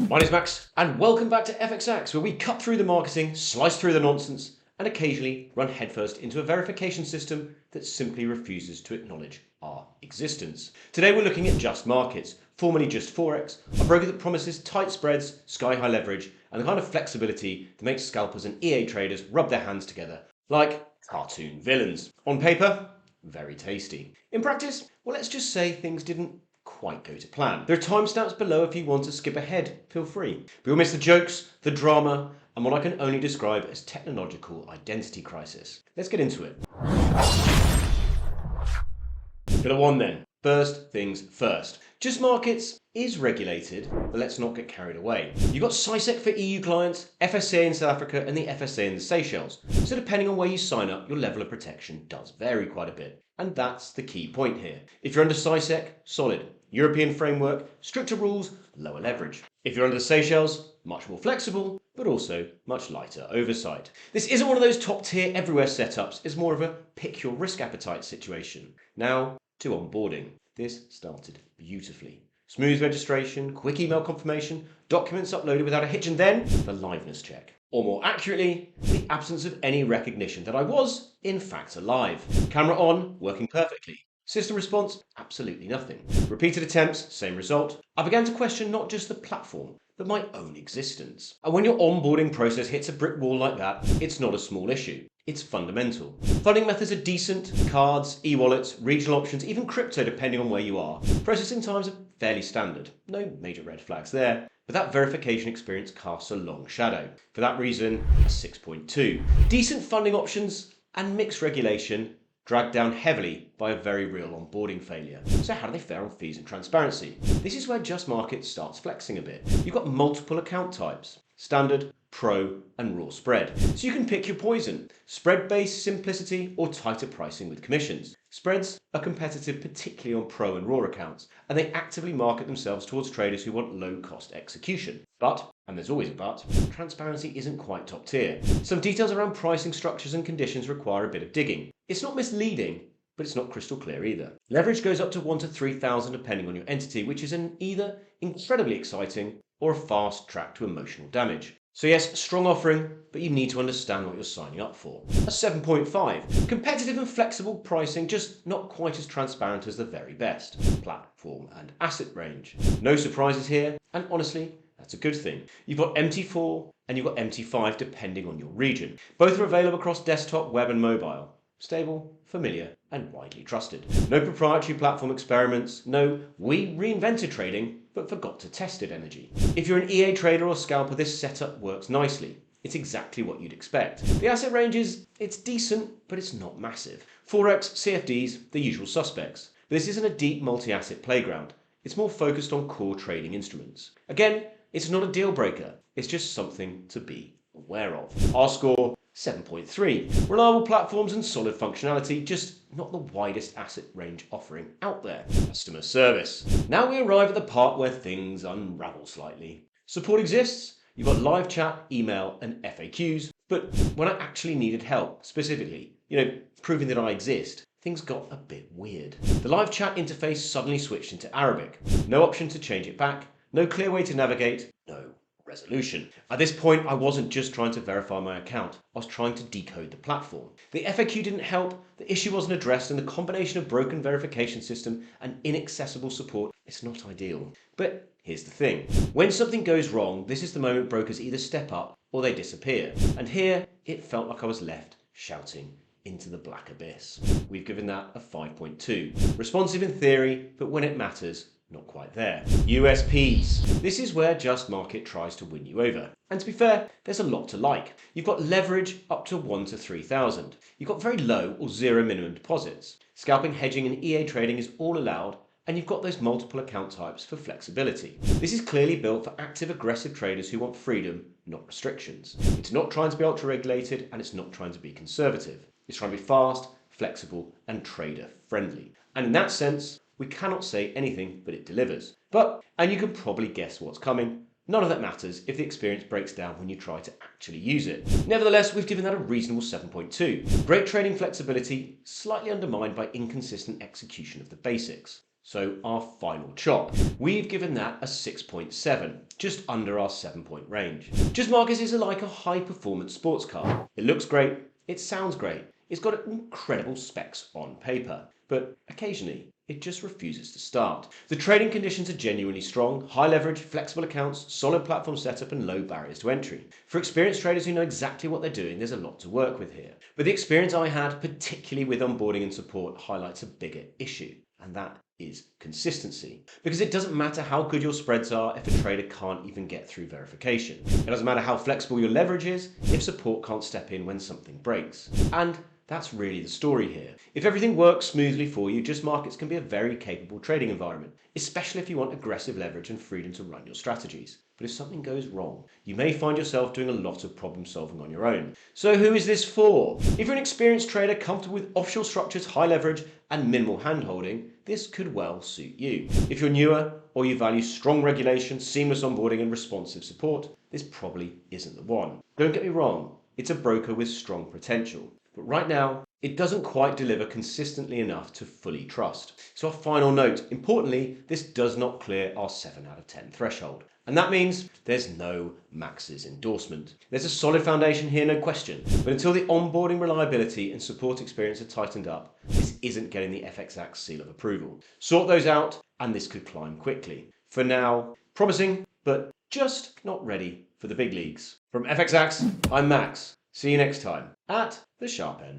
My name is Max, and welcome back to FXX, where we cut through the marketing, slice through the nonsense, and occasionally run headfirst into a verification system that simply refuses to acknowledge our existence. Today we're looking at JustMarkets, formerly Just Forex, a broker that promises tight spreads, sky-high leverage, and the kind of flexibility that makes scalpers and EA traders rub their hands together like cartoon villains. On paper, very tasty. In practice, well, let's just say things didn't quite go to plan. There are timestamps below if you want to skip ahead, feel free. But you'll miss the jokes, the drama, and what I can only describe as technological identity crisis. Let's get into it. Bit of one then. First things first. JustMarkets is regulated, but let's not get carried away. You've got CISEC for EU clients, FSA in South Africa, and the FSA in the Seychelles. So depending on where you sign up, your level of protection does vary quite a bit. And that's the key point here. If you're under CISEC, solid. European framework, stricter rules, lower leverage. If you're under the Seychelles, much more flexible, but also much lighter oversight. This isn't one of those top tier everywhere setups, it's more of a pick your risk appetite situation. Now to onboarding. This started beautifully. Smooth registration, quick email confirmation, documents uploaded without a hitch, and then the liveness check. Or more accurately, the absence of any recognition that I was, in fact, alive. Camera on, working perfectly. System response, absolutely nothing. Repeated attempts, same result. I began to question not just the platform, but my own existence. And when your onboarding process hits a brick wall like that, it's not a small issue. It's fundamental. Funding methods are decent, cards, e-wallets, regional options, even crypto depending on where you are. Processing times are fairly standard. No major red flags there. But that verification experience casts a long shadow. For that reason, a 6.2. Decent funding options and mixed regulation dragged down heavily by a very real onboarding failure. So how do they fare on fees and transparency? This is where JustMarkets starts flexing a bit. You've got multiple account types, standard, pro, and raw spread. So you can pick your poison, spread-based simplicity or tighter pricing with commissions. Spreads are competitive particularly on pro and raw accounts, and they actively market themselves towards traders who want low-cost execution. But, and there's always a but, transparency isn't quite top tier. Some details around pricing structures and conditions require a bit of digging. It's not misleading, but it's not crystal clear either. Leverage goes up to 1 to 3,000 depending on your entity, which is an either incredibly exciting or a fast track to emotional damage. So yes, strong offering, but you need to understand what you're signing up for. A 7.5. Competitive and flexible pricing, just not quite as transparent as the very best. Platform and asset range. No surprises here, and honestly, that's a good thing. You've got MT4 and you've got MT5 depending on your region. Both are available across desktop, web and mobile. Stable, familiar, and widely trusted. No proprietary platform experiments. No, we reinvented trading, but forgot to test it energy. If you're an EA trader or scalper, this setup works nicely. It's exactly what you'd expect. The asset range it's decent, but it's not massive. Forex, CFDs, the usual suspects. But this isn't a deep multi-asset playground. It's more focused on core trading instruments. Again, it's not a deal breaker. It's just something to be aware of. Our score, 7.3. Reliable platforms and solid functionality, just not the widest asset range offering out there. Customer service. Now we arrive at the part where things unravel slightly. Support exists. You've got live chat, email, and FAQs. But when I actually needed help, specifically, proving that I exist, things got a bit weird. The live chat interface suddenly switched into Arabic. No option to change it back. No clear way to navigate. No resolution. At this point, I wasn't just trying to verify my account, I was trying to decode the platform. The FAQ didn't help, the issue wasn't addressed, and the combination of broken verification system and inaccessible support is not ideal. But here's the thing. When something goes wrong, this is the moment brokers either step up or they disappear. And here, it felt like I was left shouting into the black abyss. We've given that a 5.2. Responsive in theory, but when it matters, not quite there. USPs. This is where JustMarket tries to win you over. And to be fair, there's a lot to like. You've got leverage up to 1 to 3,000. You've got very low or zero minimum deposits. Scalping, hedging and EA trading is all allowed, and you've got those multiple account types for flexibility. This is clearly built for active, aggressive traders who want freedom, not restrictions. It's not trying to be ultra-regulated, and it's not trying to be conservative. It's trying to be fast, flexible and trader-friendly. And in that sense, we cannot say anything but it delivers. And you can probably guess what's coming, none of that matters if the experience breaks down when you try to actually use it. Nevertheless, we've given that a reasonable 7.2. Great trading flexibility, slightly undermined by inconsistent execution of the basics. So our final chop. We've given that a 6.7, just under our 7-point range. JustMarkets is like a high-performance sports car. It looks great, it sounds great, it's got incredible specs on paper, but occasionally it just refuses to start. The trading conditions are genuinely strong, high leverage, flexible accounts, solid platform setup and low barriers to entry. For experienced traders who know exactly what they're doing, there's a lot to work with here. But the experience I had, particularly with onboarding and support, highlights a bigger issue, and that is consistency. Because it doesn't matter how good your spreads are if a trader can't even get through verification. It doesn't matter how flexible your leverage is if support can't step in when something breaks. And that's really the story here. If everything works smoothly for you, JustMarkets can be a very capable trading environment, especially if you want aggressive leverage and freedom to run your strategies. But if something goes wrong, you may find yourself doing a lot of problem solving on your own. So who is this for? If you're an experienced trader comfortable with offshore structures, high leverage and minimal handholding, this could well suit you. If you're newer or you value strong regulation, seamless onboarding and responsive support, this probably isn't the one. Don't get me wrong, it's a broker with strong potential. But right now, it doesn't quite deliver consistently enough to fully trust. So our final note, importantly, this does not clear our 7 out of 10 threshold. And that means there's no Max's endorsement. There's a solid foundation here, no question. But until the onboarding reliability and support experience are tightened up, this isn't getting the FXX seal of approval. Sort those out, and this could climb quickly. For now, promising, but just not ready for the big leagues. From FXX, I'm Max. See you next time at the sharp end.